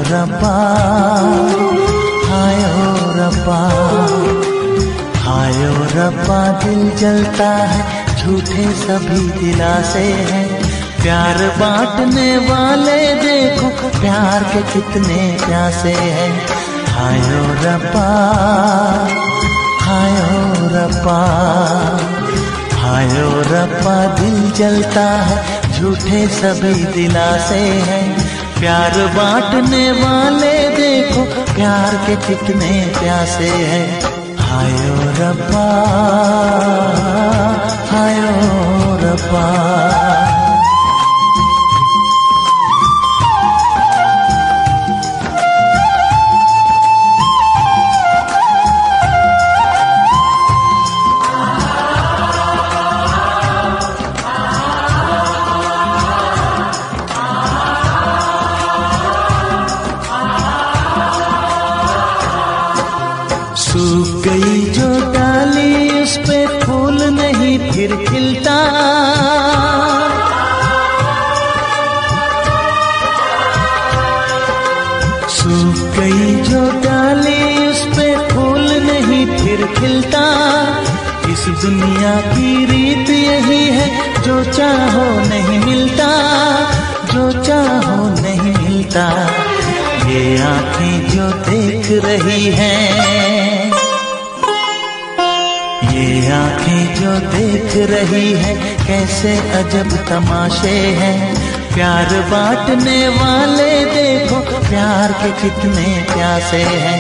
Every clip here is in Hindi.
रब्बा, हाय ओ रब्बा, हाय ओ रब्बा। दिल जलता है, झूठे सभी दिलासे हैं। प्यार बांटने वाले देखो, प्यार के कितने प्यासे हैं। हाय ओ रब्बा, हाय ओ रब्बा, हाय ओ रब्बा। दिल जलता है, झूठे सभी दिलासे हैं। प्यार बांटने वाले देखो, प्यार के कितने प्यासे हैं। हाय ओ रब्बा, हाय ओ रब्बा। सूख गई जो डाली, उस पे फूल नहीं फिर खिलता। सूख गई जो डाली, उस पे फूल नहीं फिर खिलता। इस दुनिया की रीत यही है, जो चाहो नहीं मिलता, जो चाहो नहीं मिलता। ये आंखें जो देख रही हैं, ये आंखें जो देख रही है, कैसे अजब तमाशे हैं। प्यार बांटने वाले देखो, प्यार के कितने प्यासे हैं।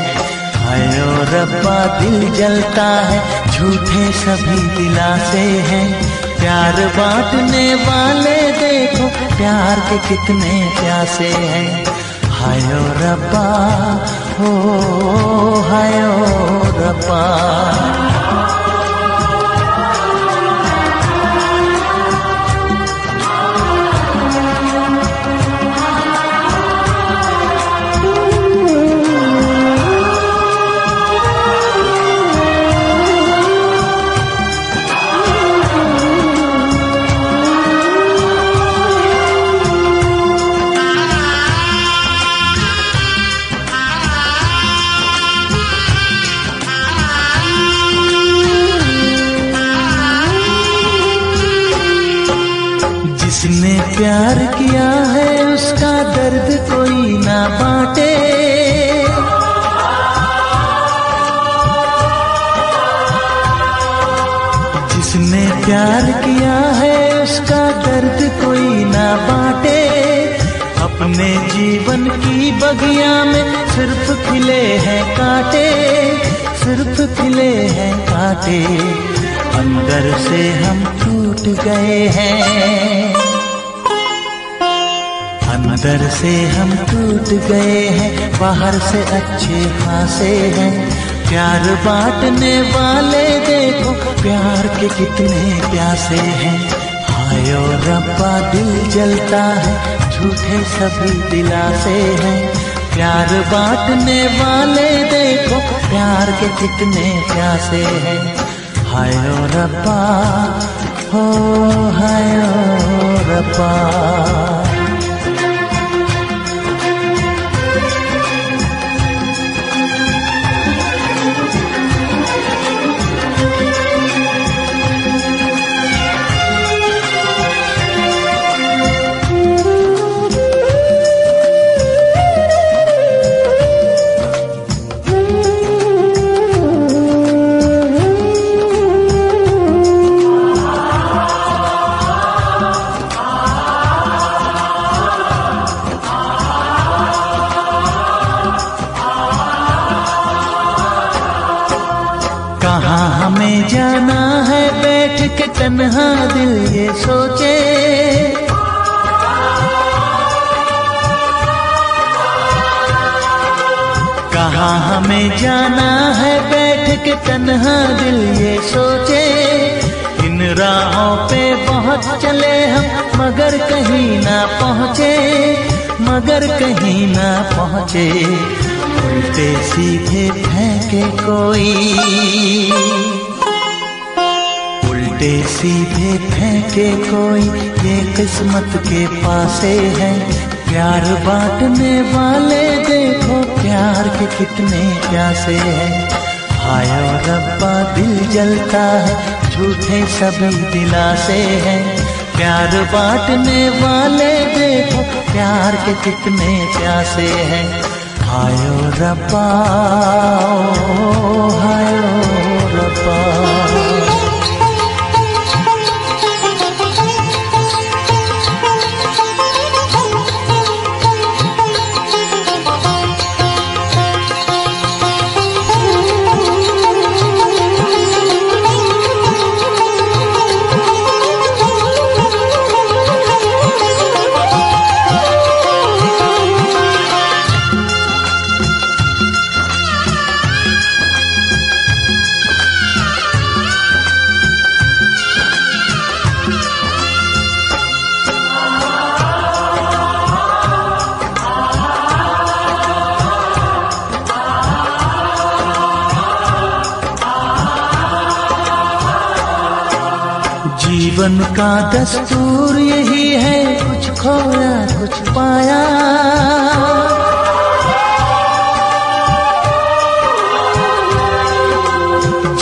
हाय ओ रब्बा, दिल जलता है, झूठे सभी दिलासे हैं। प्यार बांटने वाले देखो, प्यार के कितने प्यासे हैं। हाय ओ रब्बा, हो हाय ओ रब्बा। जिसने प्यार किया है, उसका दर्द कोई ना बांटे। जिसने प्यार किया है, उसका दर्द कोई ना बांटे। अपने जीवन की बगिया में सिर्फ खिले हैं कांटे, सिर्फ खिले हैं कांटे। अंदर से हम टूट गए हैं, अंदर से हम टूट गए हैं। बाहर से अच्छे खासे हैं। प्यार बांटने वाले देखो, प्यार के कितने प्यासे हैं। हाय ओ रब्बा, दिल जलता है, झूठे सभी दिलासे हैं। प्यार बांटने वाले देखो, प्यार के कितने प्यासे हैं। हाय ओ रब्बा, हो हाय ओ रब्बा। कहाँ हमें जाना है, बैठ के तन्हा दिल ये सोचे। कहाँ हमें जाना है, बैठ के तन्हा दिल ये सोचे। इन राहों पे बहुत चले हम, मगर कहीं ना पहुँचे, मगर कहीं ना पहुँचे। उल्टे सीधे फेंके कोई, उल्टे सीधे फेंके कोई, ये किस्मत के पासे है। प्यार बांटने वाले देखो प्यार के कितने प्यासे हैं। हाय ओ रब्बा दिल जलता है, झूठे सभी दिलासे हैं। प्यार बांटने वाले देखो प्यार के कितने प्यासे हैं। हाय ओ रब्बा, हाय ओ रब्बा। जीवन का दस्तूर यही है, कुछ खोया कुछ पाया।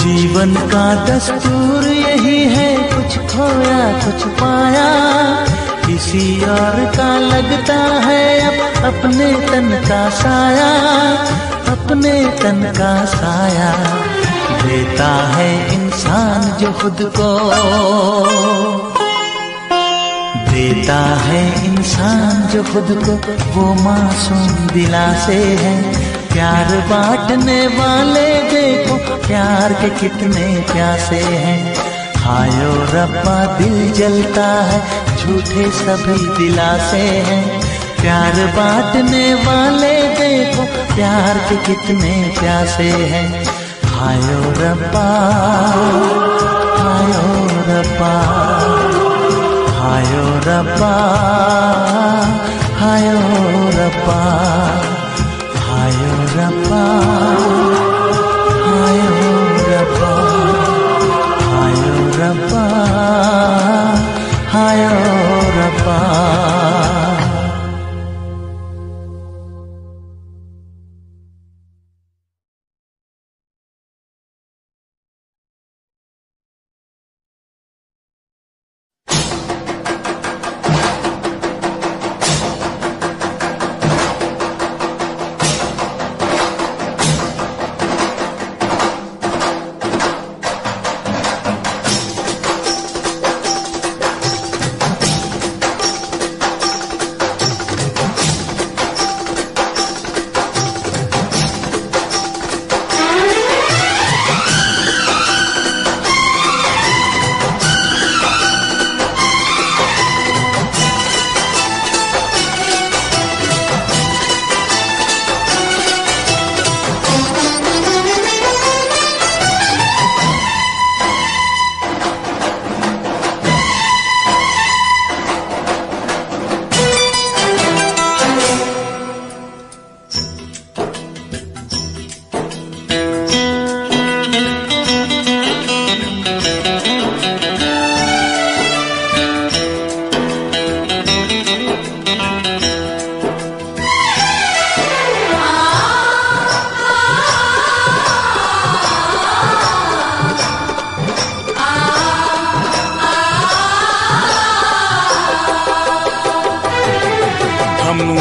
जीवन का दस्तूर यही है, कुछ खोया कुछ पाया। किसी और का लगता है अब अपने तन का साया, अपने तन का साया। देता है इंसान जो खुद को, देता है इंसान जो खुद को, वो मासूम दिलासे है। प्यार बांटने वाले देखो प्यार के कितने प्यासे हैं। हाय ओ रब्बा दिल जलता है, झूठे सभी दिलासे हैं। प्यार बांटने वाले देखो प्यार के कितने प्यासे हैं। हाय ओ रब्बा, हाय ओ रब्बा, हाय ओ रब्बा, हाय ओ रब्बा, हाय ओ रब्बा, हाय ओ रब्बा, हाय ओ रब्बा, हाय ओ रब्बा।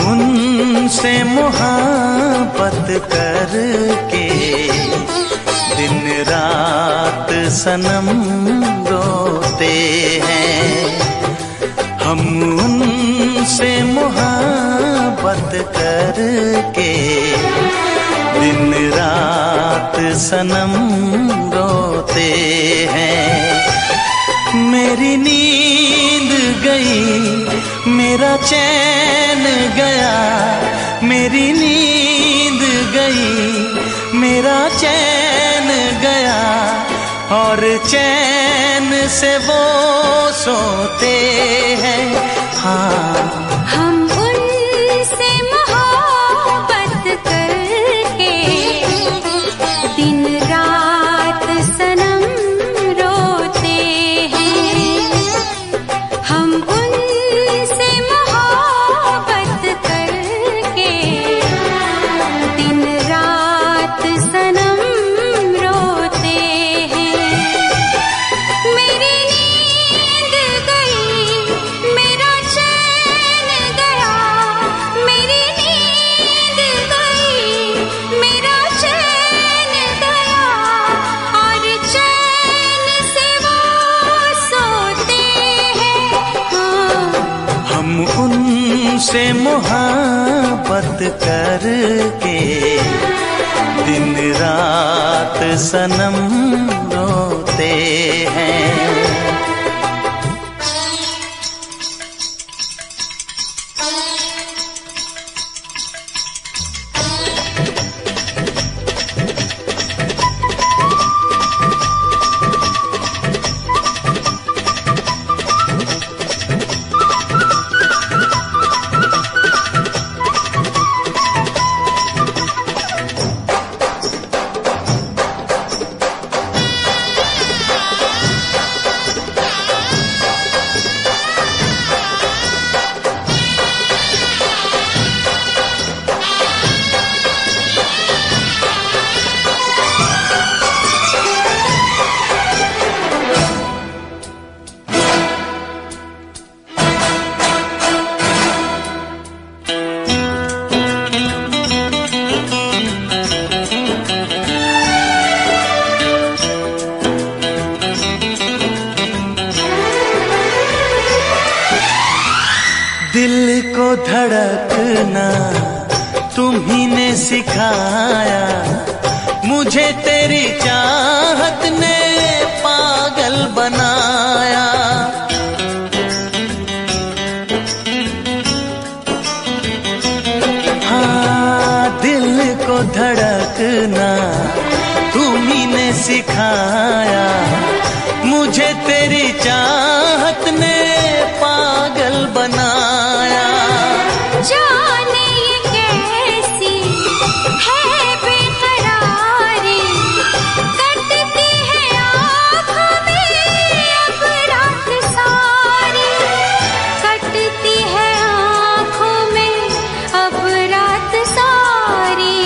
उनसे मोहब्बत करके दिन रात सनम रोते हैं। हम उनसे मोहब्बत करके दिन रात सनम रोते हैं। मेरी नींद गई, मेरा चैन गया, मेरी नींद गई, मेरा चैन गया, और चैन से वो सोते हैं। हाँ, हम उनसे मोहब्बत करके दिन रात सनम रोते हैं। हम उनसे मोहब्बत तुमसे मोहब्बत करके दिन रात सनम रोते हैं। दिल को धड़कना तुम्ही ने सिखाया, मुझे तेरी चाहत ने पागल बनाया। हाँ, दिल को धड़कना तुम्ही ने सिखाया, मुझे तेरी चाहत ने पागल बनाया। जाने ये कैसी है बेकरारी, कटती है आँखों में अब रात सारी, कटती है आँखों में अब रात सारी।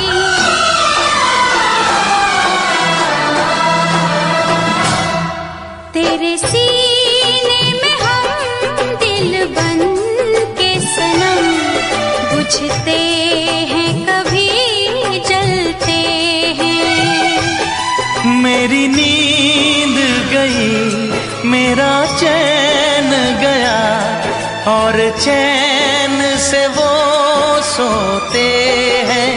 तेरे सीने में हम दिल बन के सनम, बुझते हैं कभी जलते हैं। मेरी नींद गई, मेरा चैन गया, और चैन से वो सोते हैं।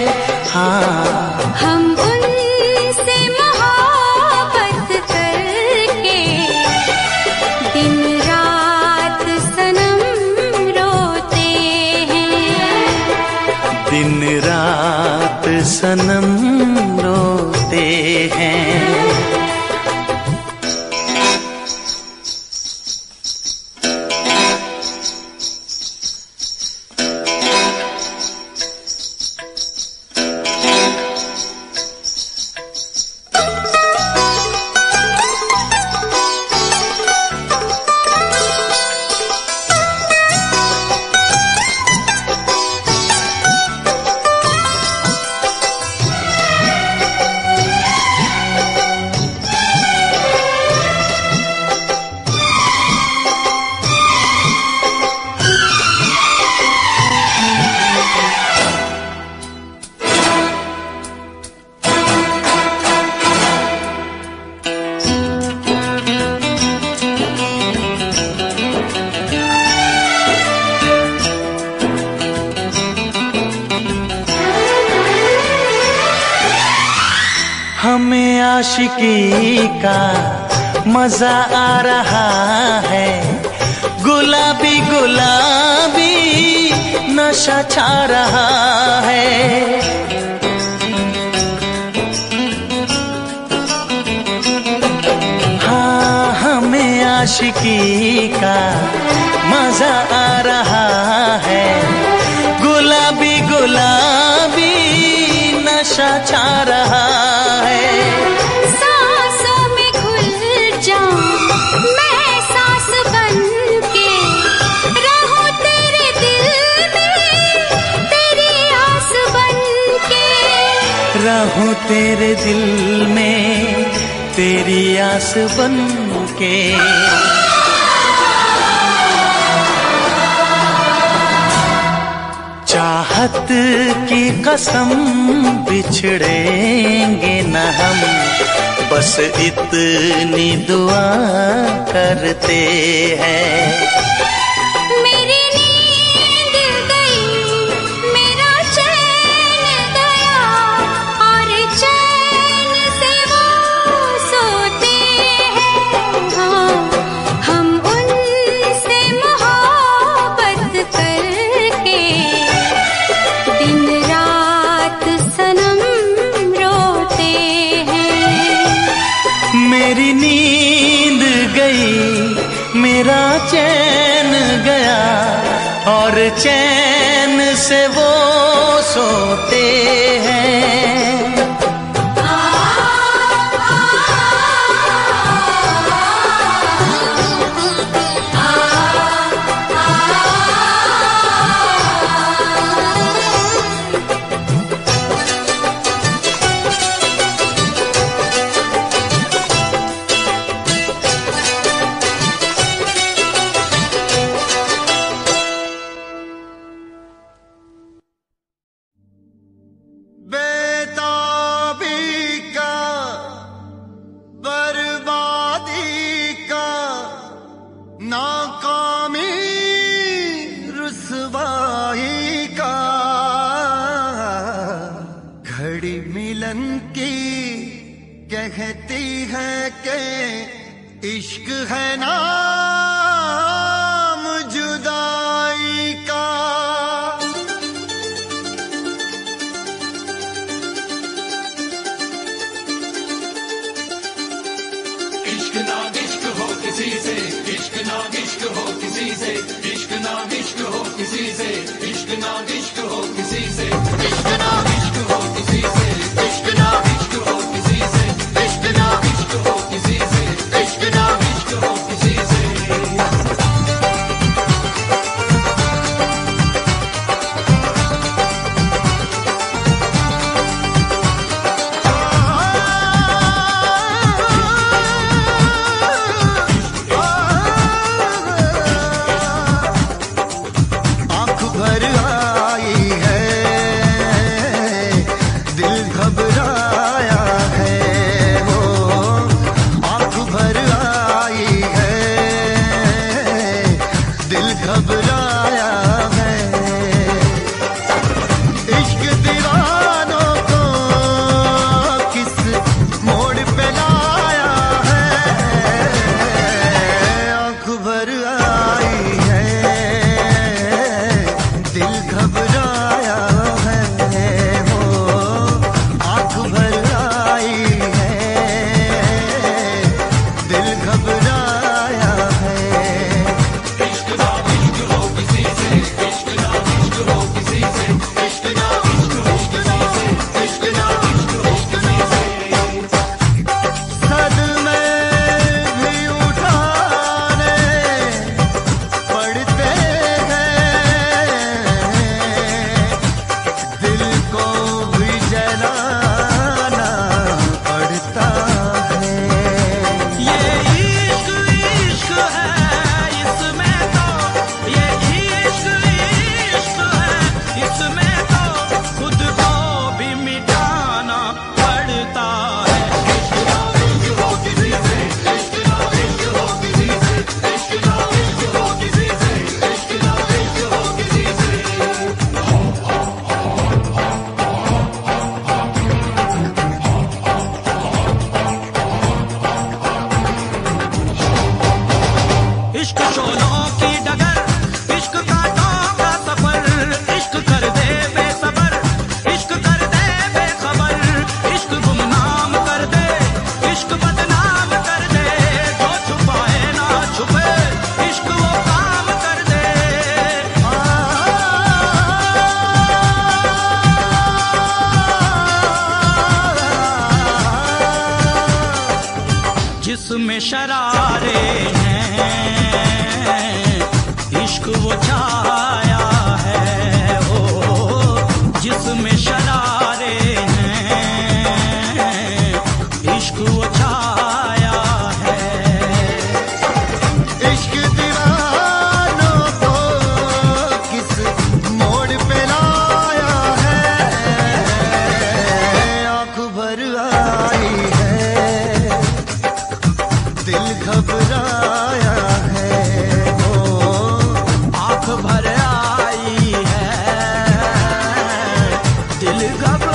हाँ, हम उनसे मोहब्बत करके दिन रात सनम रोते हैं। दिन रात सनम रोते हैं। हमें आशिकी का मजा आ रहा है, गुलाबी गुलाबी नशा छा रहा है। हाँ, हमें आशिकी का मजा आ रहा है, गुलाबी गुलाबी नशा छा रहा है। सांसों में घुल जाऊं मैं सांस बन के, रहूं तेरे दिल में तेरी आस बन के, रहूं तेरे दिल में तेरी आस बन के। चाहत की कसम बिछड़ेंगे न हम, बस इतनी दुआ करते हैं। मेरी नींद गई, चैन से वो सोते हैं। कहती है कि इश्क है नाम जुदाई का। इश्क ना इश्क हो किसी से, इश्क ना इश्क हो किसी से, इश्क ना इश्क हो किसी से, इश्क ना इश्क हो किसी से, इश्क ना इश्क हो किसी से, इश्क ना इश्क हो किसी से, इश्क ना इश्क हो किसी से, इश्क ना इश्क हो किसी से। जिसमें शरारे हैं इश्क वो छाया है, ओ जिसमें शरारे हैं इश्क वो छाया है। इश्क दीवानों को किस मोड़ पे लाया है, आँख भर आई है, दिल घबराया है, वो आँख भर आई है, दिल घबराया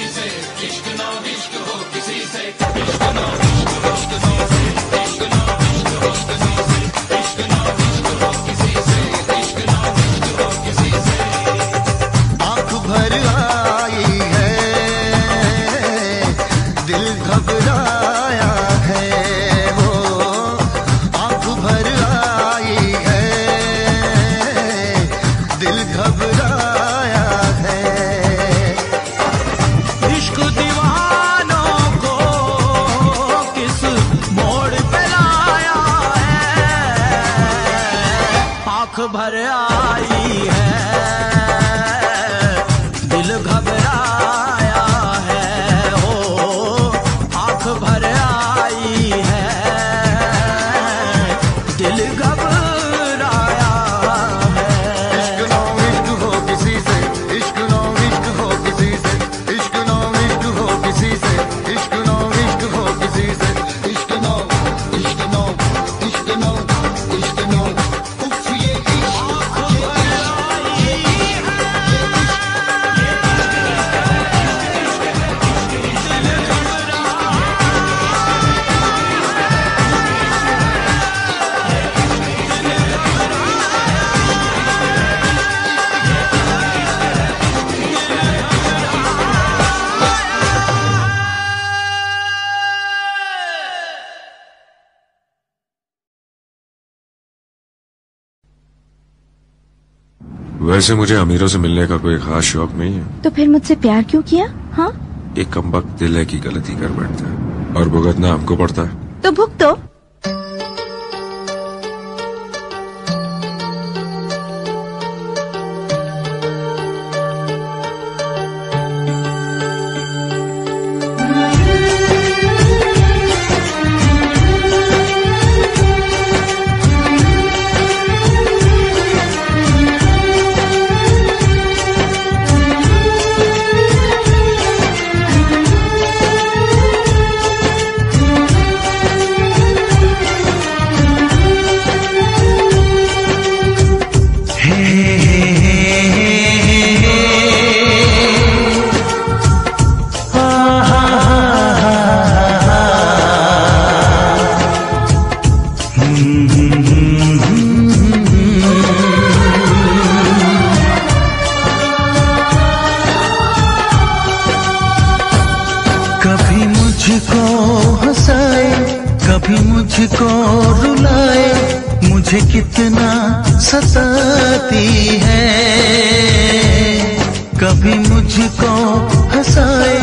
किसी से, इश्क ना इश्क हो किसी से, इश्क ना इश्क हो किसी से, इश्क ना इश्क हो किसी से, इश्क ना इश्क हो किसी से, इश्क ना इश्क हो किसी से। आंख भर आई है, दिल घबराया है, वो आंख भर आई है, दिल घबराया है। इश्क दीवानों को किस मोड़ पे लाया है, आंख भर आई है, दिल घबराया है, हो आंख भर आई है, दिल घबराया है। इश्क ना इश्क हो किसी से, इश्क ना इश्क हो किसी से, इश्क ना इश्क हो किसी से, इश्क ना इश्क हो किसी से, इश्क ना इश्क ना इश्क ना इश्क ना उफ ये वैसे मुझे अमीरों से मिलने का कोई खास शौक नहीं है। तो फिर मुझसे प्यार क्यों किया? हाँ, एक कमबख्त दिल है की गलती कर बैठता है और भुगतना हमको पड़ता है। तो भुगतो। कभी मुझको हंसाए, कभी मुझको रुलाए, मुझे कितना सताती है। कभी मुझको हंसाए,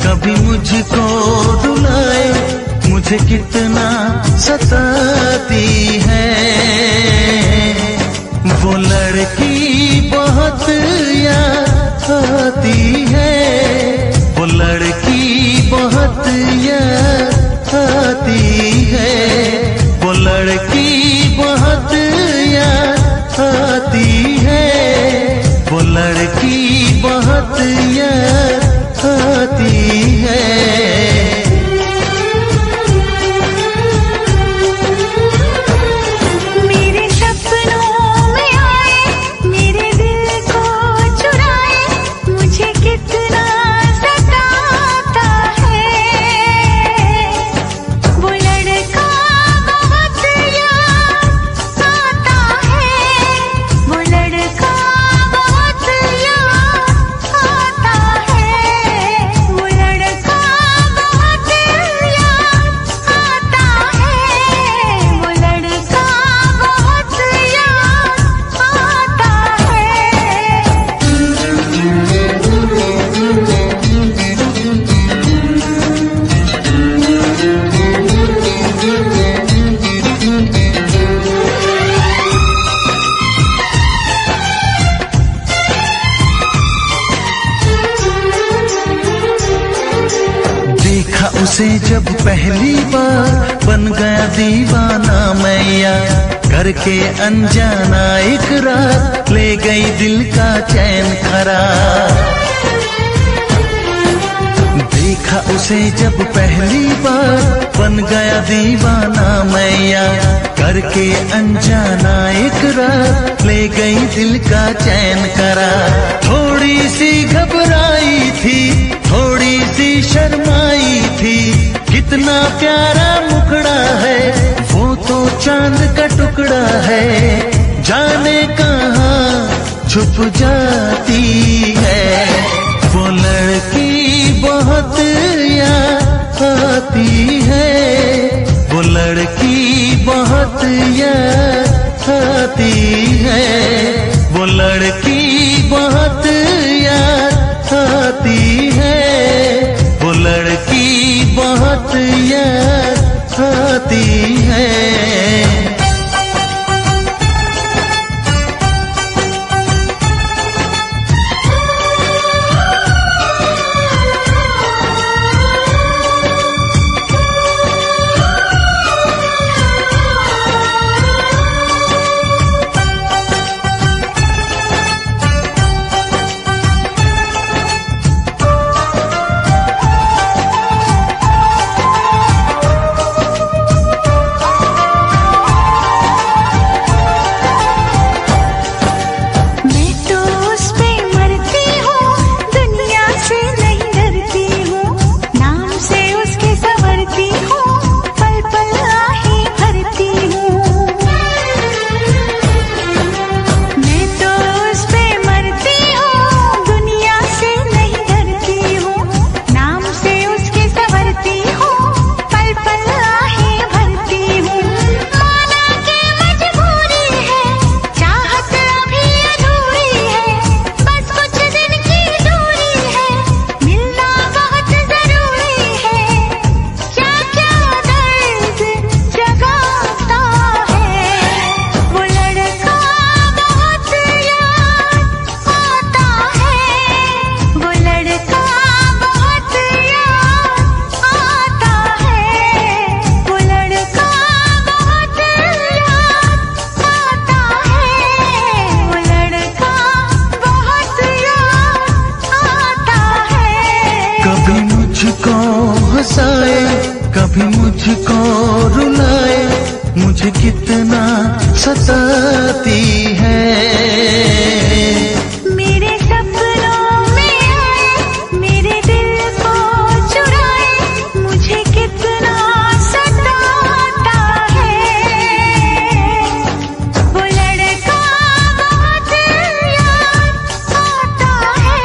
कभी मुझको रुलाए, मुझे कितना सताती है। वो लड़की बहुत याद आती है, वो लड़की बहुत याद आती है, वो लड़की बहुत याद आती है, वो लड़की बहुत याद आती है। मेरे सपनों में आए, मेरे दिल को चुराए, मुझे कितना सताता है। वो लड़का बहुत याद आता है, वो लड़का बहुत याद आता है, वो लड़का बहुत याद आता है, वो लड़का बहुत याद आता देखा उसे जब पहली बार, बन गया दीवाना मैया, करके अनजाना इकरार, ले गई दिल का चैन करार। देखा उसे जब पहली बार, बन गया दीवाना मैया, करके अनजाना इकरार, ले गई दिल का चैन करार। थोड़ी सी घबराई थी, थोड़ी शर्माई थी, कितना प्यारा मुखड़ा है, वो तो चांद का टुकड़ा है, जाने कहाँ छुप जाती है। वो लड़की बहुत याद आती है, वो लड़की बहुत याद आती है, वो लड़की बहुत याद आती है, वो लड़की बहुत याद आती है। कभी मुझको रुलाए, मुझे कितना सताती है। मेरे सपनों में आए, मेरे दिल को चुराए, मुझे कितना सताता है। वो लड़का बहुत याद आता है,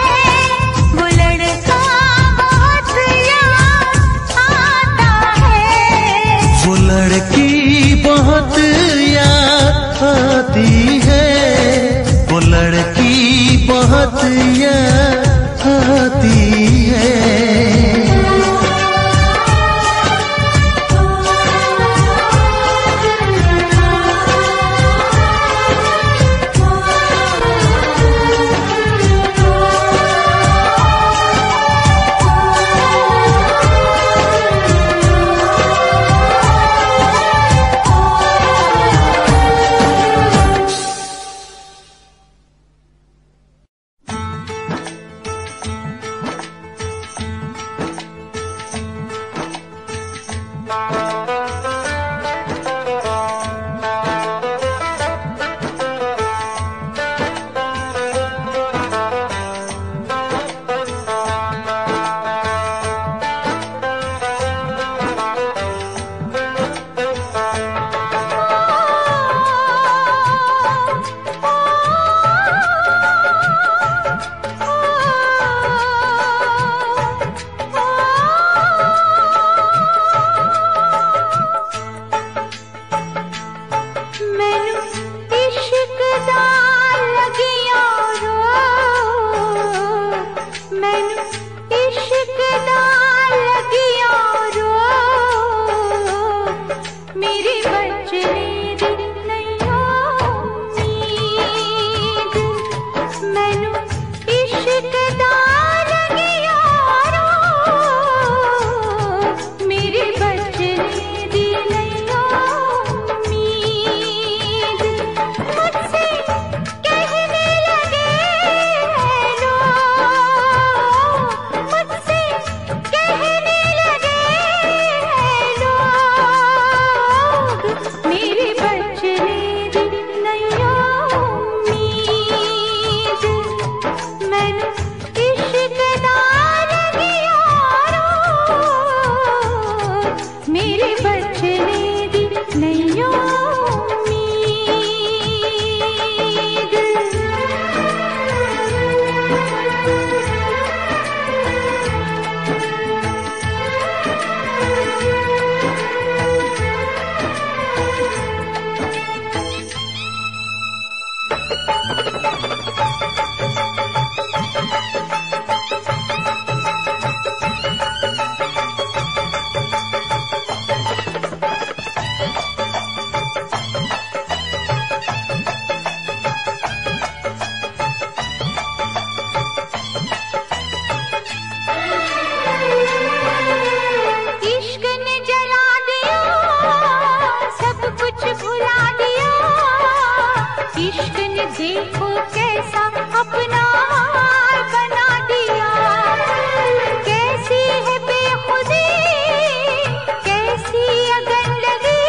वो लड़का बहुत याद आता है। वो लड़की बहुत याद आती है, वो लड़की बहुत याद आती है। कैसा अपना हाल बना दिया। कैसी है बेखुदी, कैसी अगन लगी,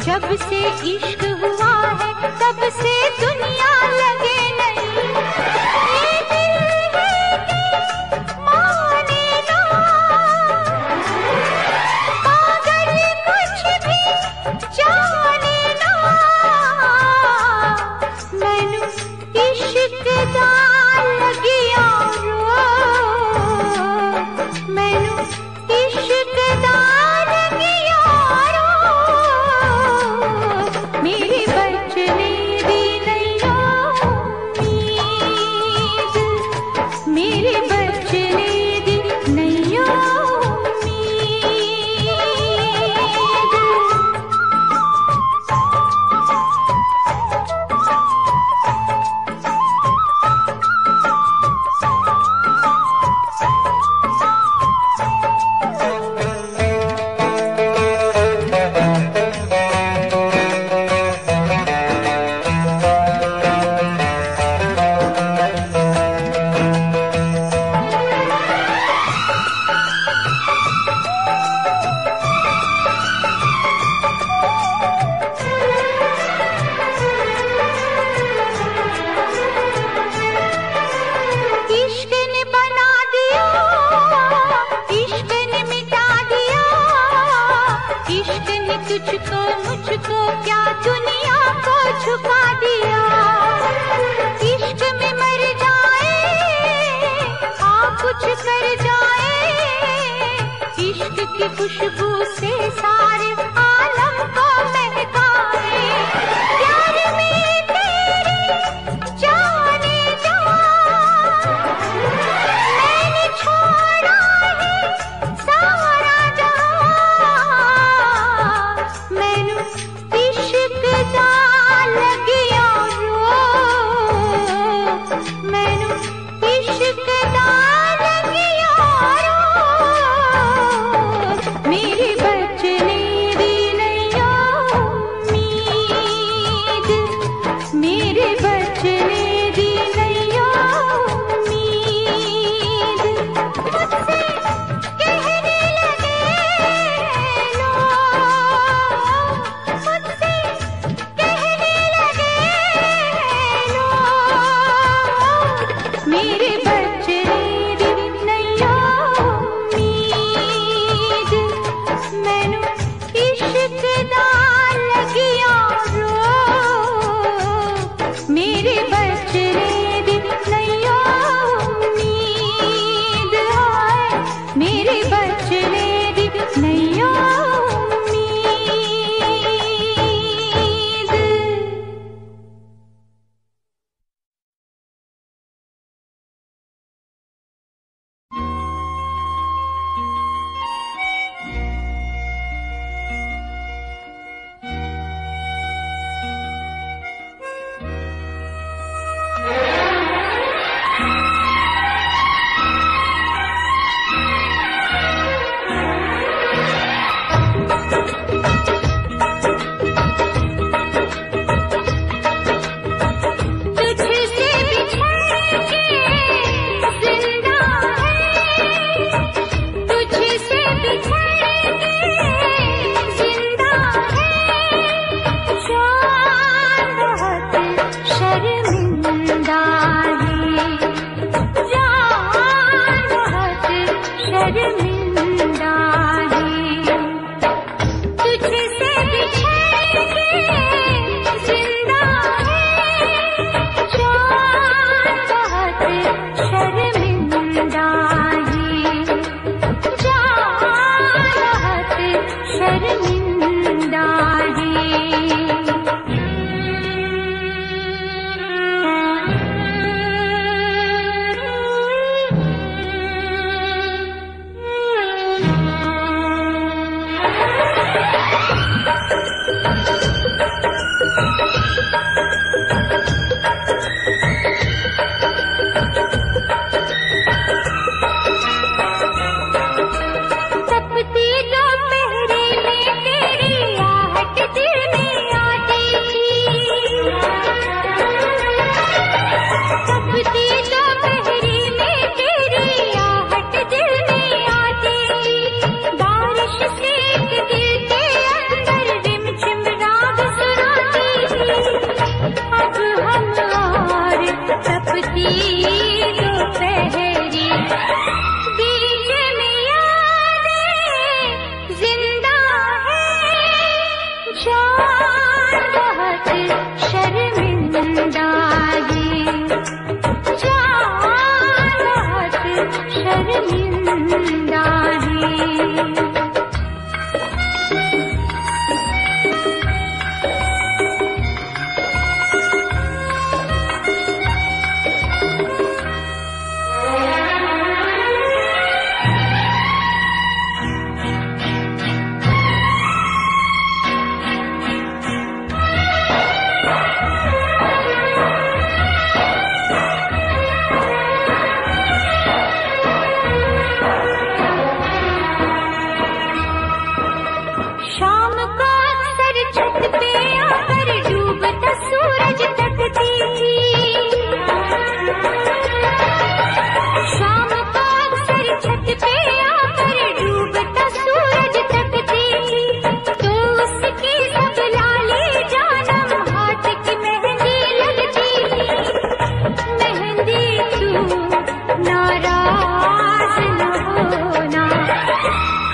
जब से इश्क हुआ है तब से दुनिया लगे नहीं। ये दिल है कि माने ना, मगर कुछ भी जाने ना। मैनू इश्क दा लगिया रो, मैनू इश्क दा लगिया रो। मेरे बचने दी नैया उम्मीद, मेरे बचने दी नैया उम्मीद। इश्क ने बना दिया, इश्क ने मिटा दिया, इश्क ने तुझको मुझको क्या दुनिया को झुका दिया। इश्क में मर जाए आ कुछ कर जाए, इश्क की खुशबू से सारे आलम को महकाए। प्यार में तेरे जाने जा, मैंने छोड़ा है सारा जहां। मैनू इश्क दा लगिया रो, मैनू इश्क दा लगिया रो। मेरे बचने दी नैया उम्मीद, मेरे बचने दी नैया उम्मीद। मुझसे कहने लगे लोग, मुझसे कहने लगे लोग, मेरे बचने दी नैया उम्मीद। मैनू इश्क दा लगिया रो, मेरे बचने दी नैया उम्मीद। हाय मेरे बचने दी नैया उम्मीद। तुझसे बिछड़ के जिंदा है, तुझसे बिछड़ के जिंदा है। जान बहुत शर्मिंदा है, जान बहुत शर्मिंदा है। तुझसे बिछड़ के जिंदा है, जान बहुत शर्मिंदा है, जान बहुत शर्मिंदा तपती दोपहरी में तेरी आहट दिल में आती थी। बहुत शर्मिंदा है, जान बहुत शर्मिंदा है। शाम को अक्सर छत पे आकर डूबता सूरज तकती थी, शाम को अक्सर छत पे आकर डूबता सूरज तकती थी, तो उसकी सब लाली जानम हाथ की मेहंदी लगती थी। मेहंदी तू नाराज न होना,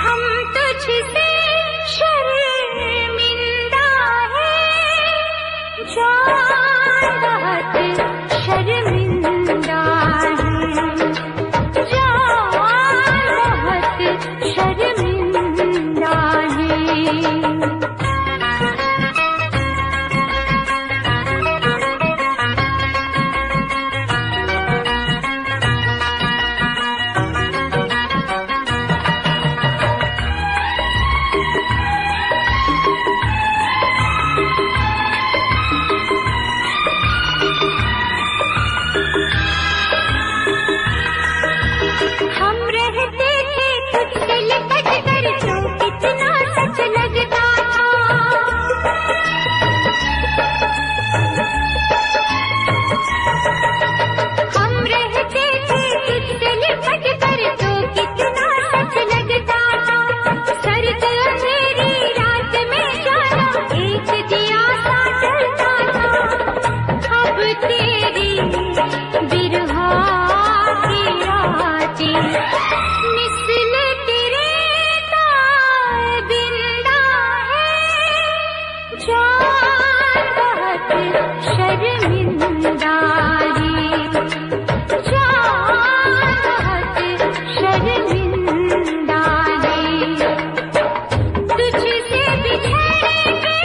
हम तुझसे शर्मिंदा है, जान बहुत शर्मिंदा है, जान बहुत शर्मिंदा है। हम रहते थे तुझसे लिपट कर तो कितना सच लगता था, हम रहते थे तुझसे लिपट कर तो कितना सच लगता था। सर्द अंधेरी रात में जाना एक दिया सा जलता था, अब तेरी बिरहा की रातें मिसल तेरे ताबिंदा है, जान बहुत शर्मिंदा है, जान बहुत शर्मिंदा है। तुझसे बिछड़ के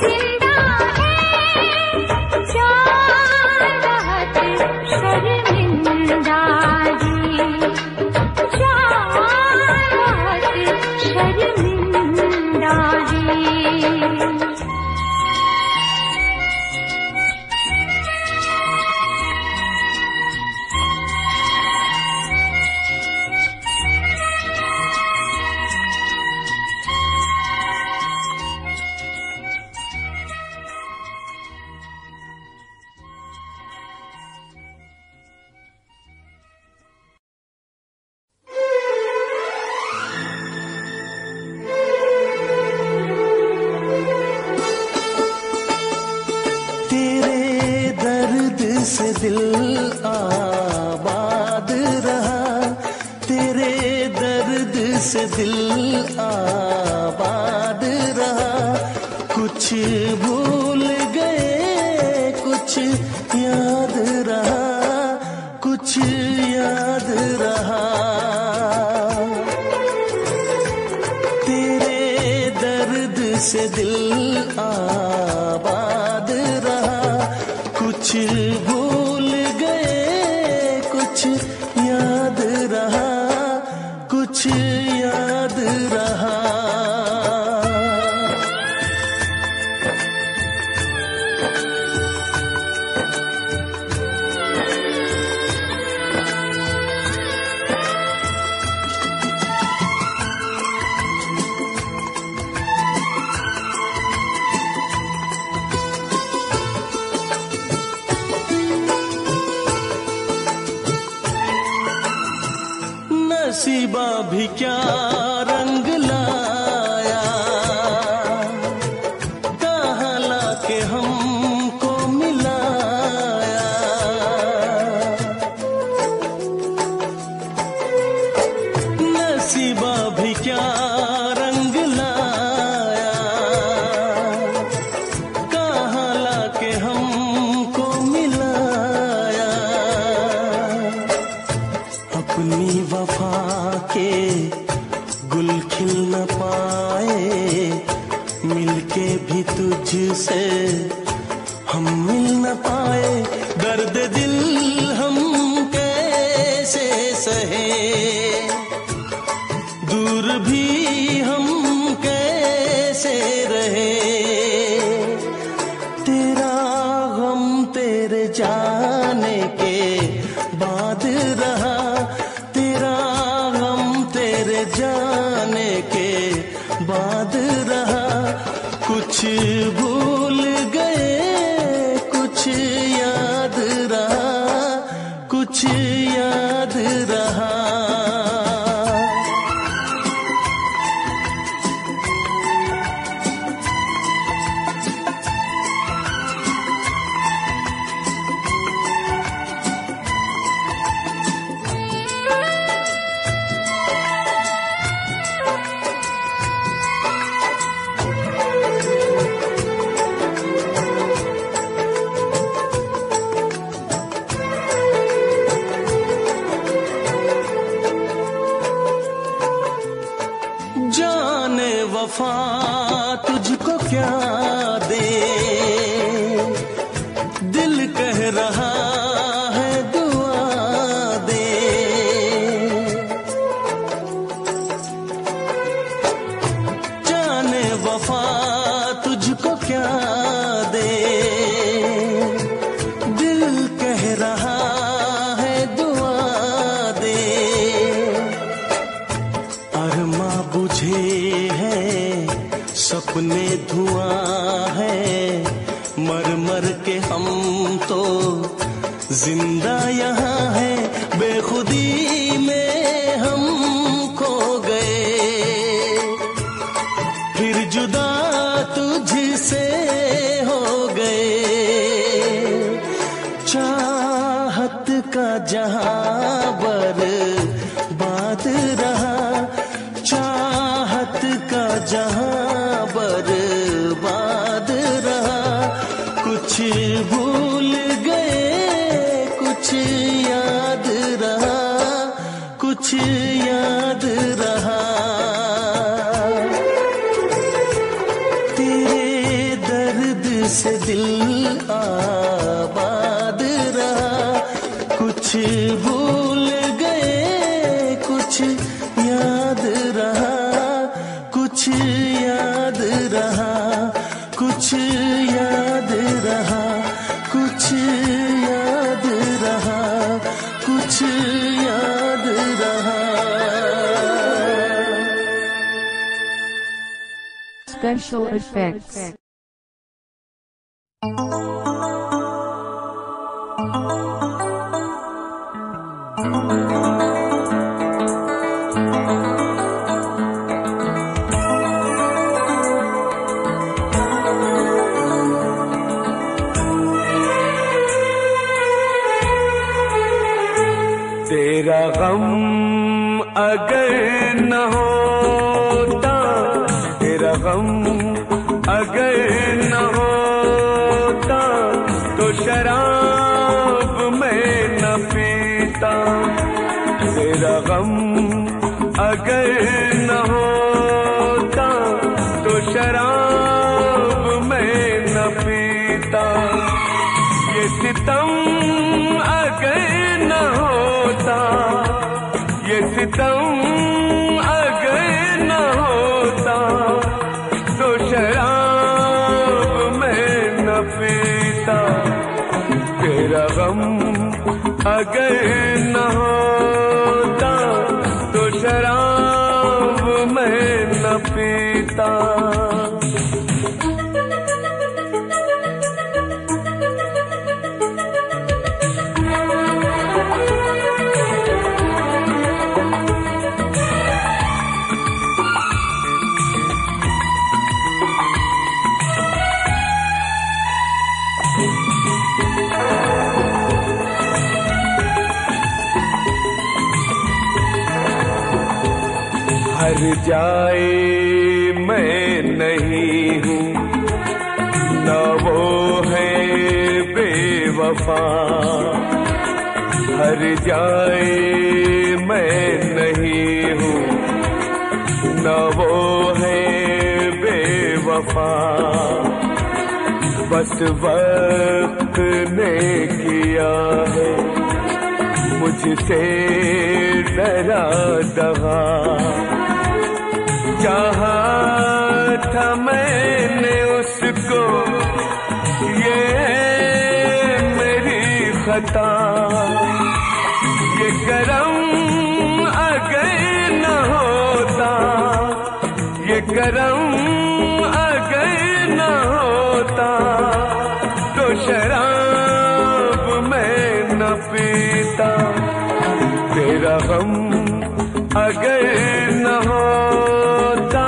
जिंदा है, जान बहुत शर्मिंदा है, जान बहुत शर्मिंदा है। तेरे दर्द से दिल आबाद रहा, तेरे दर्द से दिल आबाद रहा। कुछ भूल गए कुछ याद रहा, कुछ याद रहा। तेरे दर्द से दिल आबाद रहा, कुछ भूल गए कुछ याद रहा, कुछ याद रहा। नसीबा भी क्या रंग लाया, कहाँ लाके हमको मिलाया। नसीबा भी क्या रंग लाया, तुझसे हम मिल न पाए, दर्द दिल हम कैसे सहे, दूर भी हम कैसे रहे। तेरा गम तेरे जाने के बाद रहा, तेरा गम तेरे जाने के बाद रहा। कुछ भूल गए कुछ याद रहा, कुछ याद रहा। जाने वफा तुझको क्या दे, दिल कह रहा है दुआ दे। जाने वफा तुझको क्या दे, दिल कह रहा है दुआ दे। अरमा बुझे हैं सपने धुआं है, मर मर के हम तो जिंदा यहाँ है। बेखुदी में हम खो गए, फिर जुदा तुझसे हो गए। चाहत का जहां बर्बाद रहा, चाहत का जहां बर्बाद रहा। कुछ भूल गए कुछ याद रहा, कुछ याद रहा। तेरे दर्द से दिल आबाद रहा। कुछ भूल गए कुछ याद रहा, कुछ याद रहा, कुछ याद रहा, कुछ याद रहा, कुछ याद रहा। Special effects. तेरा गम अगर न होता, तेरा गम अगर न होता, तो शराब मैं न पीता। तेरा गम अगर न होता, तो शराब मैं न पीता। ये सितम अगर न होता, ये सितम अगर न होता, तो शराब मैं न पीता। तेरा गम अगर न होता, तो शराब मैं न पीता। हर जाए मैं नहीं हूँ, न वो है बेवफा। हर जाए मैं नहीं हूँ, न वो है बेवफा। बस वक्त ने किया है मुझसे डरा दगा। चाहा था मैंने उसको, ये मेरी खता। ये करम अगर न होता, ये करम अगर न होता, तो शराब मैं न पीता। तेरा गम अगर न होता,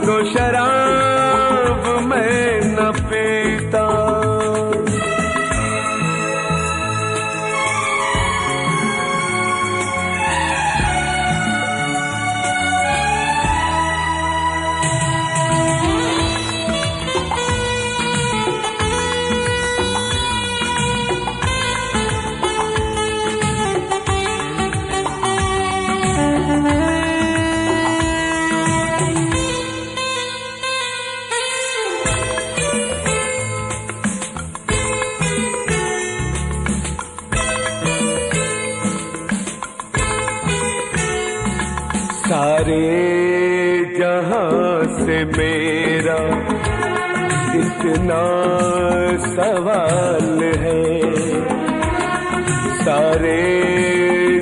तो शराब मैं न पीता। सारे जहां से मेरा इतना सवाल है, सारे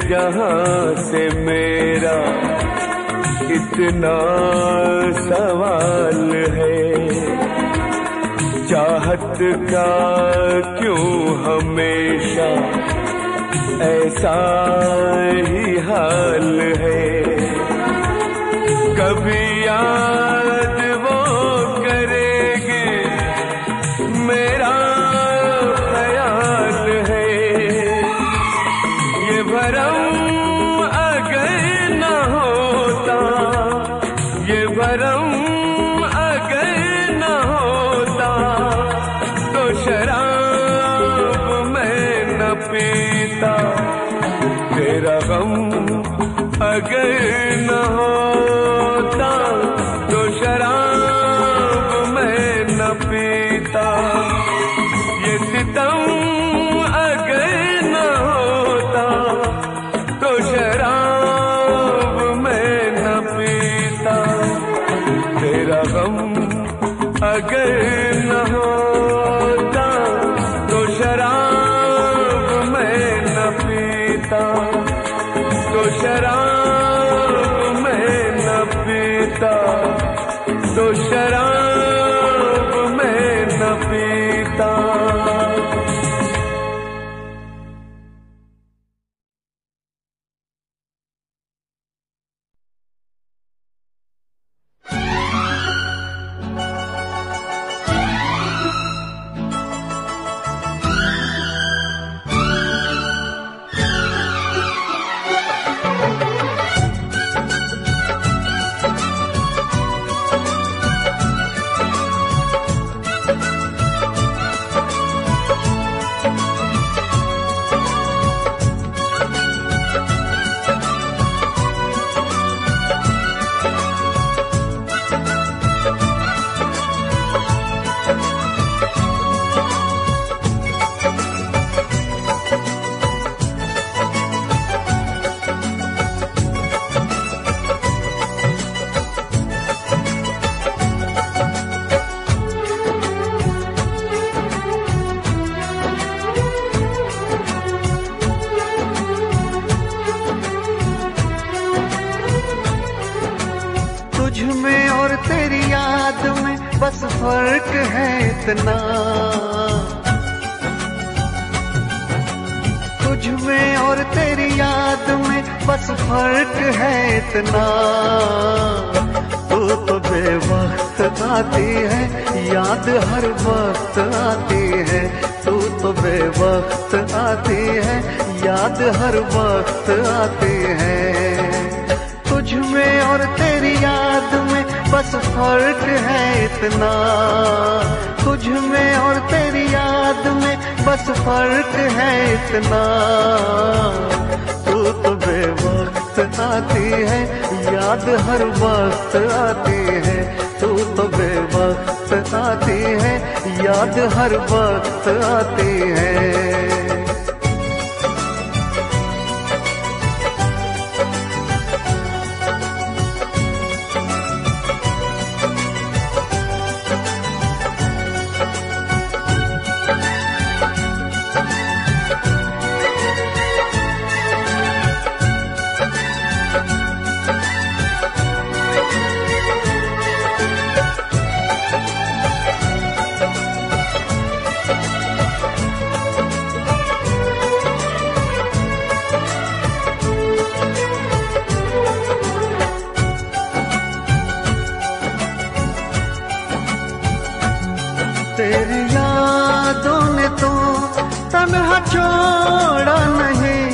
जहां से मेरा इतना सवाल है। चाहत का क्यों हमेशा ऐसा ही हाल है। कभी याद वो करेंगे मेरा ख्याल है। ये भरम अगर न होता, ये भरम अगर न होता, तो शराब मैं न पीता। तेरा गम अगर न होता, तो शराब मैं न पीता। ये सितम अगर न होता, तो शराब मैं न पीता। तेरा गम अगर न होता, तो शराब मैं न पीता। तो शराब मैं न पीता, तो शराब मैं न पीता। बस फर्क है इतना, तुझ में और तेरी याद में बस फर्क है इतना। तू तो बेवक्त आती है, याद हर वक्त आती है। तू तो बेवक्त आती है, याद हर वक्त आती है। तुझ में और तेरी याद में बस फर्क है इतना। तुझ में और तेरी याद में बस फर्क है इतना। तू तो बेवक्त आती है, याद हर वक्त आती है। तू तो बेवक्त आती है, याद हर वक्त आती है। तेरी यादों ने तो तन्हा छोड़ा नहीं,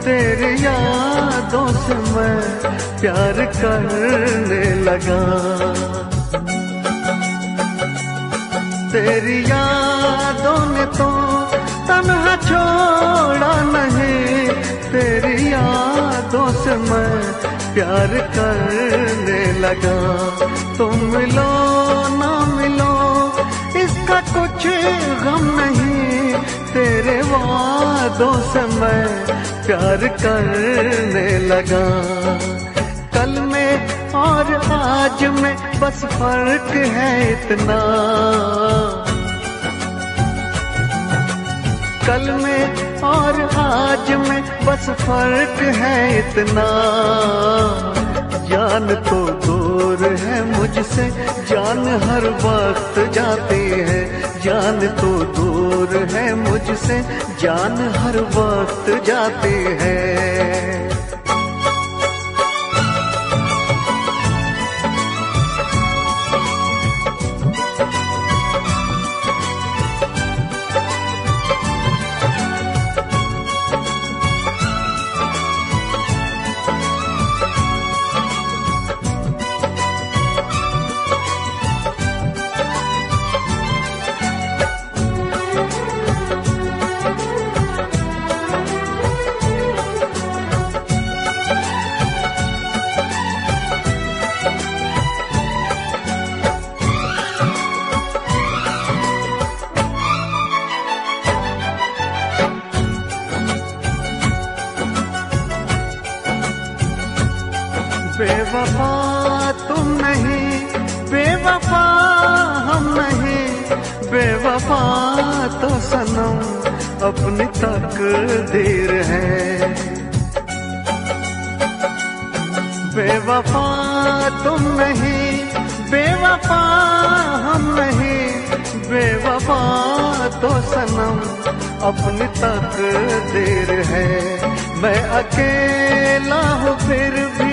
तेरी यादों से मैं प्यार करने लगा। तेरी यादों ने तो तन्हा छोड़ा नहीं, तेरी यादों से मैं प्यार करने लगा। तुम मिलो ना मिलो इसका कुछ गम नहीं, तेरे वादों से मैं प्यार करने लगा। कल में और आज में बस फर्क है इतना, कल में और आज में बस फर्क है इतना। जान तो दूर है मुझसे, जान हर वक्त जाती है। जान तो दूर है मुझसे, जान हर वक्त जाती है। बेवफा तुम नहीं, बेवफा हम नहीं, बेवफा तो सनम अपनी तकदीर है। बेवफा तुम नहीं, बेवफा हम नहीं, बेवफा तो सनम अपनी तकदीर है। मैं अकेला हूँ फिर भी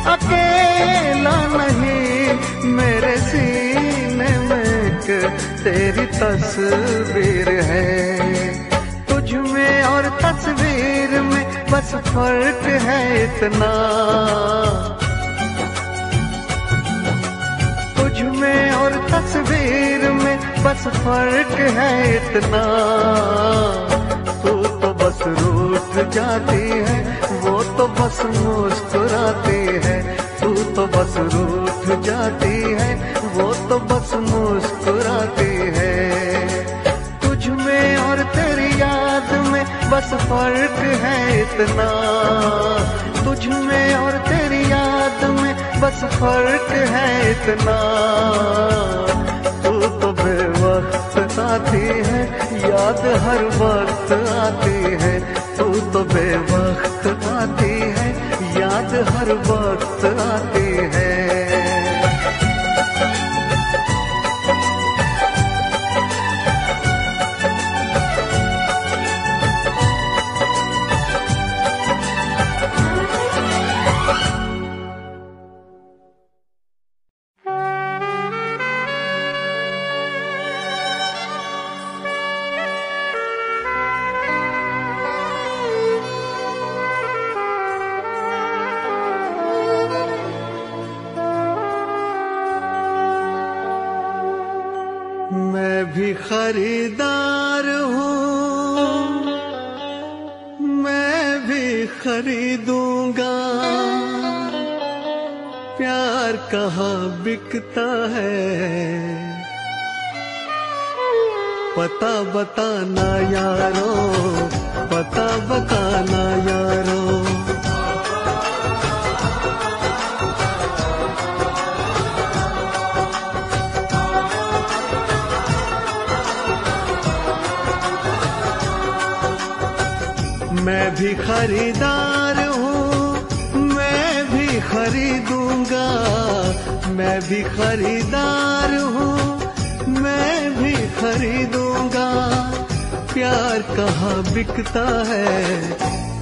अकेला नहीं, मेरे सीने में एक तेरी तस्वीर है। तुझ में और तस्वीर में बस फर्क है इतना, तुझ में और तस्वीर में बस फर्क है इतना। तू तो बस रूठ जाती है, वो तो बस मुस्कुराती है। तू तो बस रूठ जाती है, वो तो बस मुस्कुराती है। तुझ में और तेरी याद में बस फर्क है इतना, तुझ में और तेरी याद में बस फर्क है इतना। तू तो बेवक्त आती है, याद हर वक्त आती है। तू तो बेवक्त आती है, याद हर वक्त आती है। मैं भी खरीदार हूँ, मैं भी खरीदूंगा। प्यार कहाँ बिकता है, पता बताना यारो, पता बताना यारो। मैं भी खरीदार हूँ, मैं भी खरीदूंगा। मैं भी खरीदार हूँ, मैं भी खरीदूंगा। प्यार कहाँ बिकता है,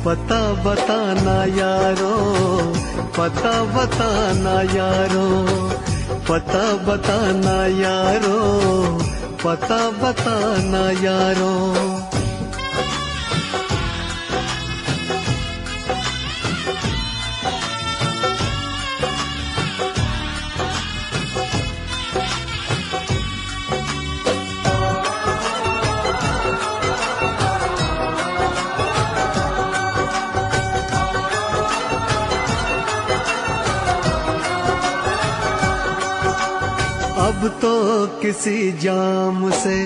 पता बताना यारो, पता बताना यारो, पता बताना यारो, पता बताना यारो। अब तो किसी जाम से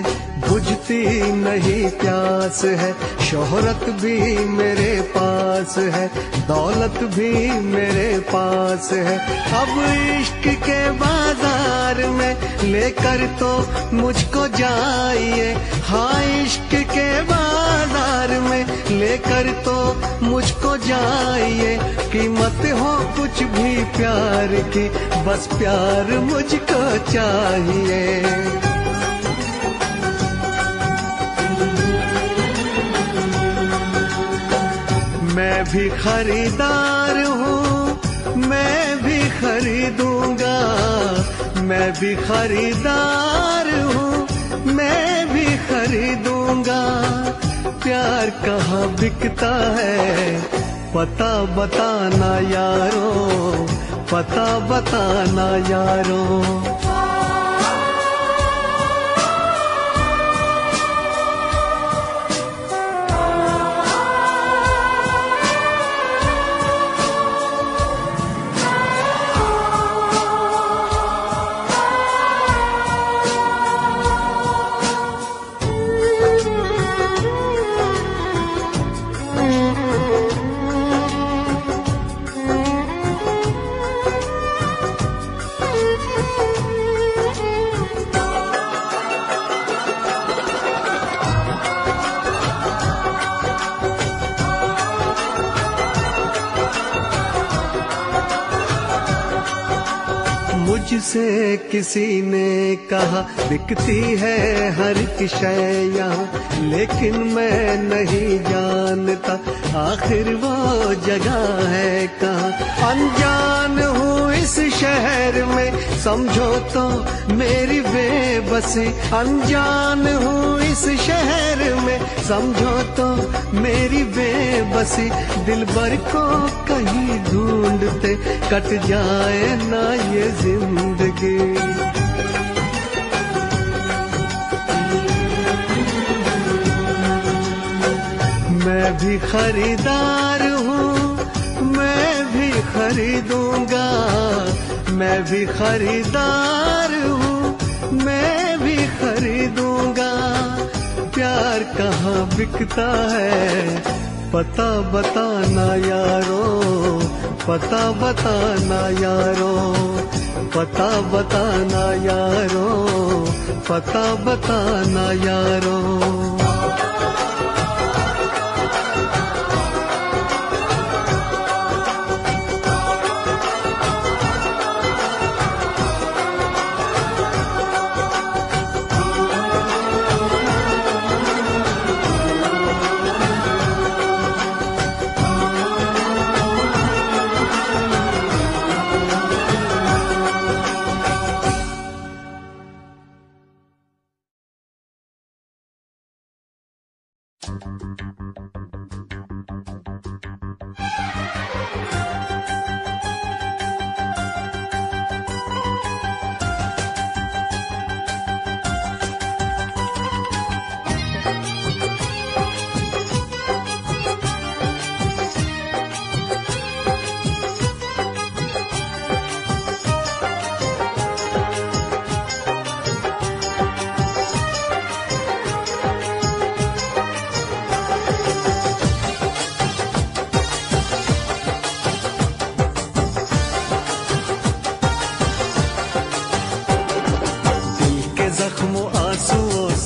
बुझती नहीं प्यास है। शोहरत भी मेरे पास है, दौलत भी मेरे पास है। अब इश्क के बाजार में लेकर तो मुझको जाइए। हाँ, इश्क के बाजार में लेकर तो मुझको जाइए। कीमत हो कुछ भी प्यार की, बस प्यार मुझको चाहिए। मैं भी खरीदार हूँ, मैं भी खरीदूंगा। मैं भी खरीदार हूँ, मैं भी खरीदूंगा। प्यार कहाँ बिकता है, पता बताना यारो, पता बताना यारो। मुझसे किसी ने कहा बिकती है हर एक शय यहाँ, लेकिन मैं नहीं जानता आखिर वो जगह है कहाँ। अनजान हूँ इस शहर में, समझो तो मेरी बेबसी। अनजान हूँ इस शहर में, समझो तो मेरी बेबसी। दिलबर को कहीं ढूंढते कट जाए ना ये जिंदगी। मैं भी खरीदार हूँ, मैं भी खरीदूंगा। मैं भी खरीदार हूँ, मैं भी खरीदूंगा। प्यार कहाँ बिकता है, पता बताना यारो, पता बताना यारो, पता बताना यारो, पता बताना यारो।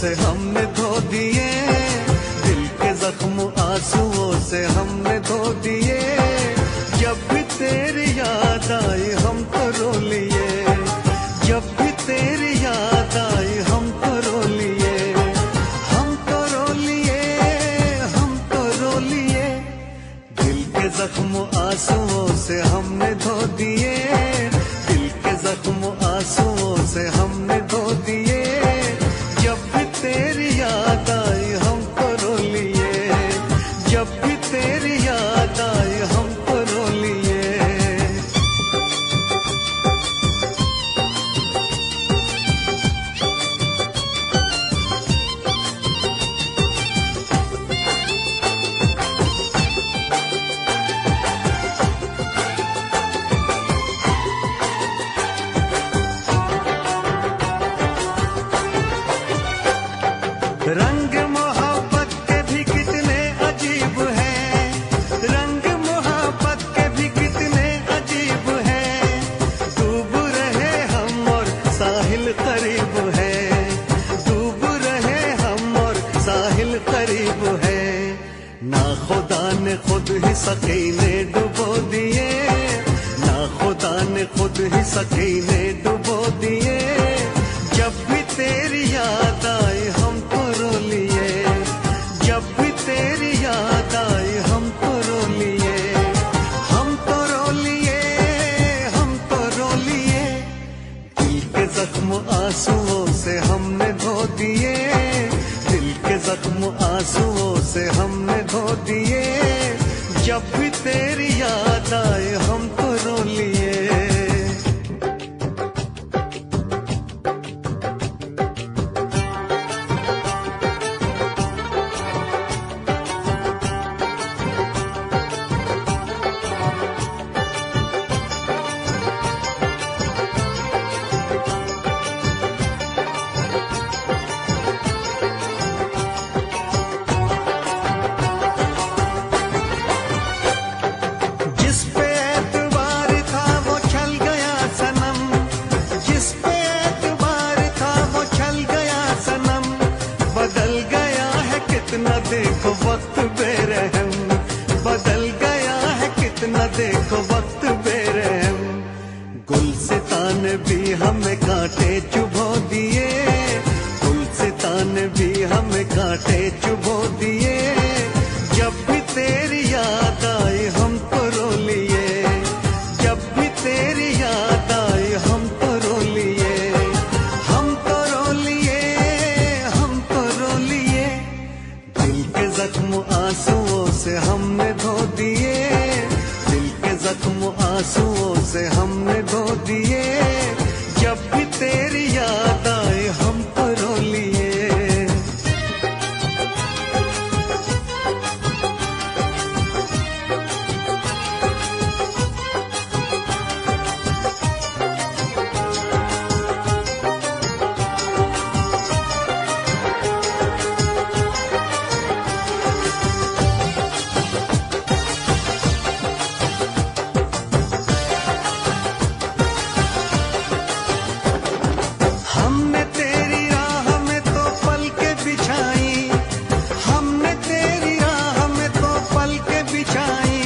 से हमने धो दिए, दिल के जख्म आंसुओं से हमने धो दिए। जब भी तेरी याद आई हम तो रो लिए, जब भी तेरी याद आई हम तो रो लिए, हम तो रो लिए, हम तो रो लिए। दिल के जख्म आंसुओं से हमने धो दिए, दिल के जख्म आंसुओं से हमने धो दिए। जब भी तेरी याद आई हम तो रो लिए, जब भी तेरी याद आई हम तो रो लिए। रंग मोहब्बत के भी कितने अजीब हैं, रंग मोहब्बत के भी कितने अजीब हैं। डूब रहे हम और साहिल करीब है, डूब रहे हम और साहिल करीब है। ना खुदा ने खुद ही सकीने डुबो दिए, ना खुदा ने खुद ही सकीने डुबो दिए। जब भी तेरी याद आई हम तो रो लिए, जब भी तेरी याद आई हम तो रो लिए, हम तो रो लिए, हम तो रो लिए। दिल के जख्म आंसुओं से हमने धो दिए, दिल के जख्म आंसुओं से हमने धो दिए। जब भी तेरी याद आई हम तो रो लिए। जिस पे एतबार था वो छल गया सनम, जिस पे एतबार था वो छल गया सनम। बदल गया है कितना देखो वक्त बेरहम, बदल गया है कितना देखो वक्त बेरहम। गुलसितान ने भी हमें कांटे चुभो दिए, गुलसितान ने भी हमें कांटे चुभो दिए। जब भी तेरी याद आई हम तो रो लिए, जब भी तेरी याद आई हम तो रो लिए, हम तो रो लिए, हम तो रो लिए। दिल के जख्म आंसुओं से हमने धो दिए, दिल के जख्म आंसुओं से हमने धो दिए। जब भी तेरी याद आई हम तो रो लिए। हमने तेरी राह में तो पलकें बिछाई, हमने तेरी राह में तो पलकें बिछाई।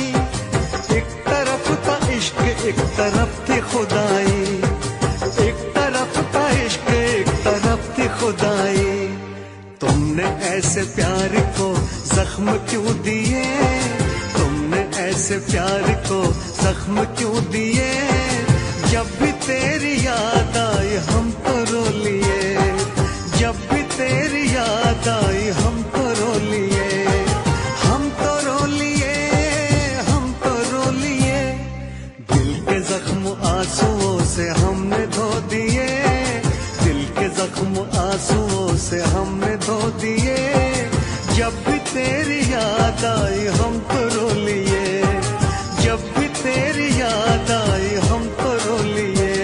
एक तरफ था इश्क एक तरफ थी खुदाई, एक तरफ था इश्क एक तरफ थी खुदाई। तुमने ऐसे प्यार को जख्म क्यों दिए, तुमने ऐसे प्यार को जख्म क्यों दिए। जब भी तेरी याद आई हम तो रो लिए, जब भी तेरी याद आई हम तो रो लिए, हम तो रो लिए, हम तो रो लिए। दिल के जख्म आंसुओं से हमने धो दिए, दिल के जख्म आंसुओं से हमने धो दिए। जब भी तेरी याद आई हम तो रो लिए, जब भी तेरी याद आई हम तो रो लिए।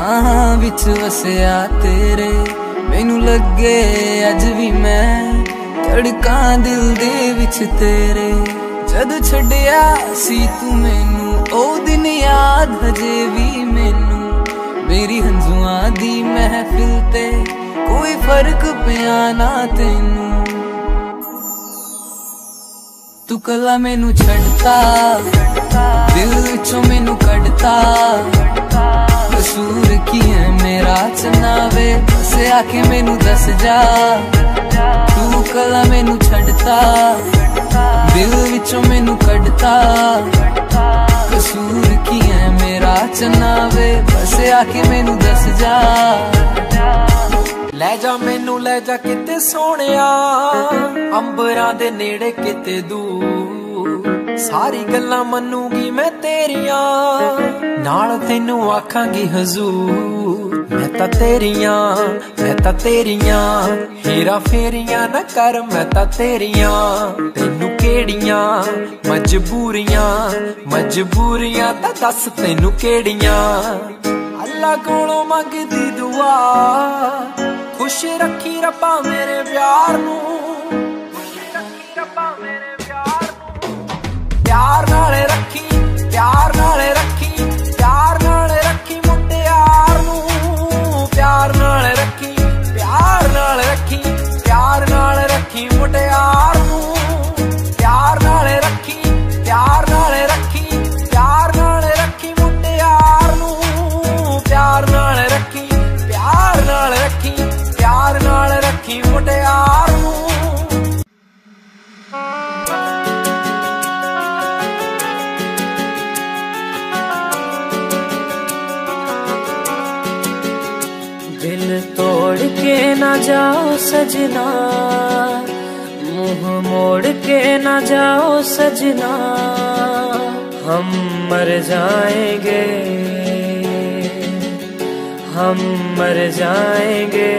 बाहां विच वसिया तेरे मैनू लगे अज भी मैं धड़कां दिल दे विच तेरे जद छड्डिया सी तू मैनू ओ दिन याद हजे भी मैनू मेरी हंजुआं दी महफिल ते कोई फर्क पिया ना तैनू तू कला मैनू छड़ता दिल विचों मैनू कढ़ता कसूर की है मेरा चनावे बस आके मैनू दस जा तू कला मैनू छड़ता दिल विचों मैनू कढ़ता कसूर की है मेरा चनावे बस आके मैनू दस जा ले जा मैनू ले जा किते सोहणिया अंबरां दे नेड़े किते दूर सारी गल्लां मनूंगी मैं तेरियां नाल तैनू आखांगी हजूर मैं तां तेरियां हेरा फेरियां ना कर मैं तां तेरियां तैनू केड़ियां मजबूरियां तां दस तैनू केड़ियां अल्लाह कोलों मंगदी दुआ खुश रखी रब्बा मेरे प्यार नू प्यार नाल रखी प्यार नाल रखी प्यार नाल रखी मुटियार नू प्यार नाल रखी प्यार नाल रखी प्यार नाल रखी मुटियार नू प्यार नाल रखी प्यार नाल रखी प्यार नाल रखी मुटियार नू प्यार नाल रखी प्यार नाल रखी प्यार नाल रखी मुटियार नू दिल तोड़ के ना जाओ सजना मुंह मोड़ के ना जाओ सजना हम मर जाएंगे हम मर जाएंगे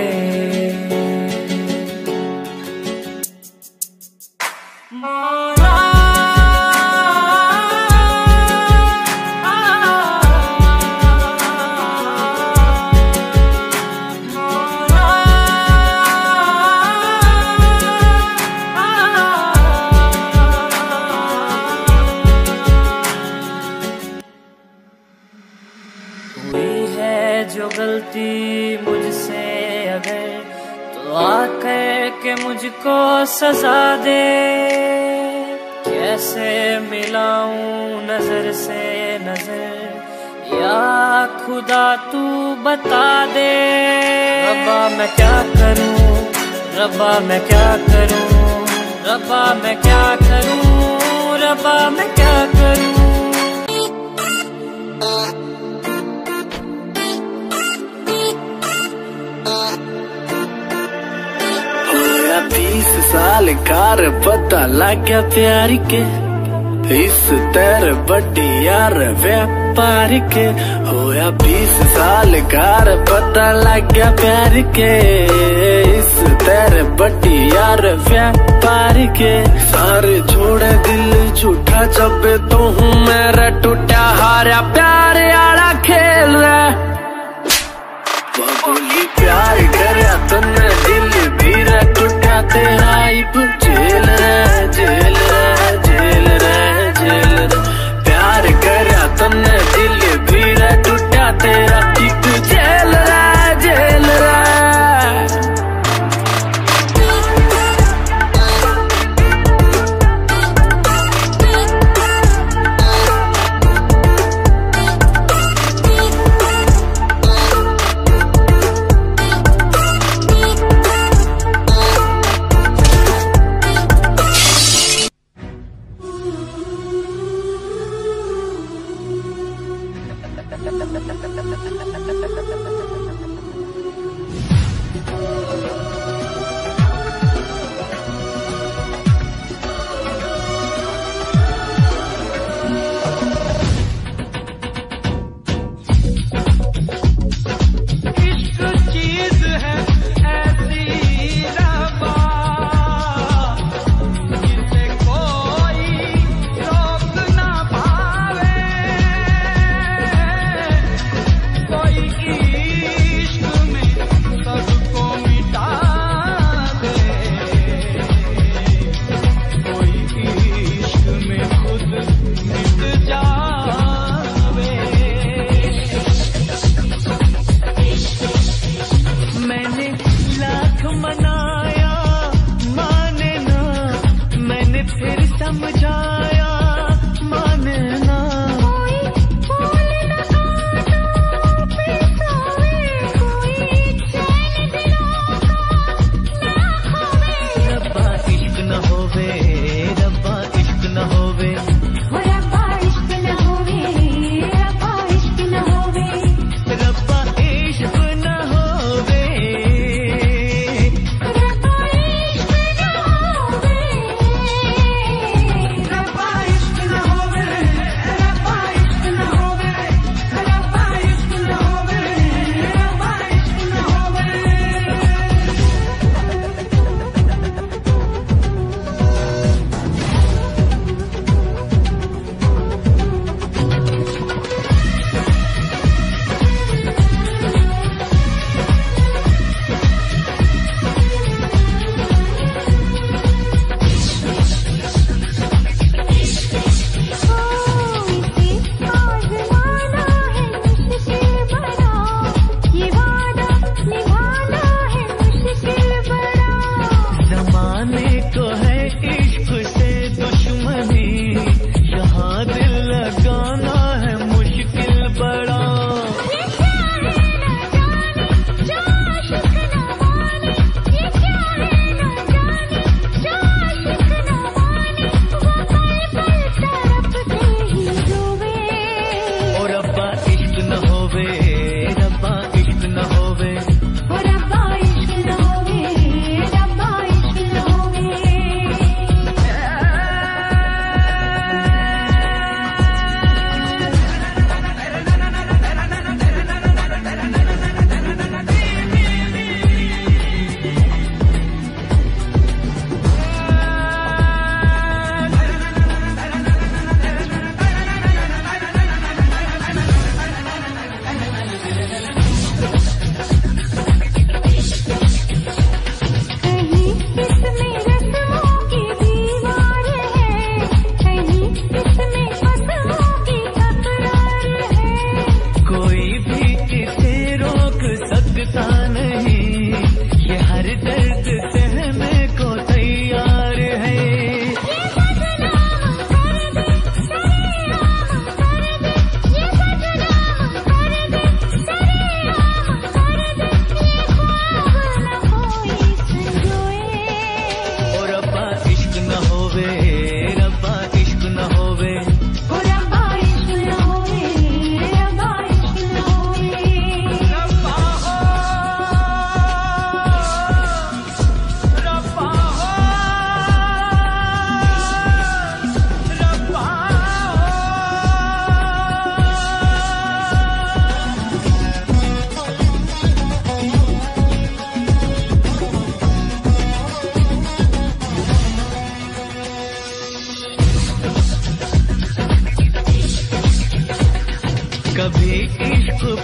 जो गलती मुझसे अगर तो आकर के मुझको सजा दे कैसे मिलाऊं नजर से नजर या खुदा तू बता दे रब्बा मैं क्या करूं रब्बा मैं क्या करूं रब्बा मैं क्या करूं रब्बा मैं क्या करूं होया 20 साल कार पता लग गया प्यार के इस तेरे बड़ी यार व्यापार के होया 20 साल कार पता लग गया प्यार के इस तेरे बड़ी यार व्यापार के सारे छोड़े दिल झूठा जब तो हूँ मेरा टूटा हारा प्यार आला खेल रहा बोली प्यार करया तन्ने दिल भी रे टूटा तेरा इब जेल रे जेल रे जेल रे जेल रे प्यार करया तन्ने दिल भी रे टूटा तेरा इब जेल रे जेल रे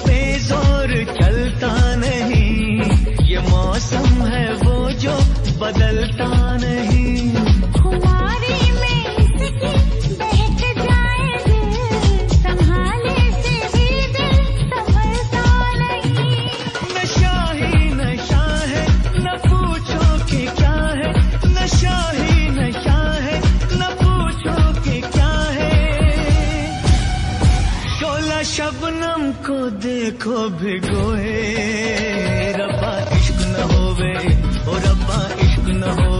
पे जोर चलता नहीं, ये मौसम है वो जो बदलता नहीं। खुमारी में इसकी बहक जाए दिल, संभाले से भी दिल संभलता नहीं। नशा ही नशा है, न पूछो कि क्या है, नशा ही नशा है, न पूछो कि क्या है। शोला शबनम को देखो भिगोए, रब्बा इश्क न होवे, ओ रब्बा इश्क न हो।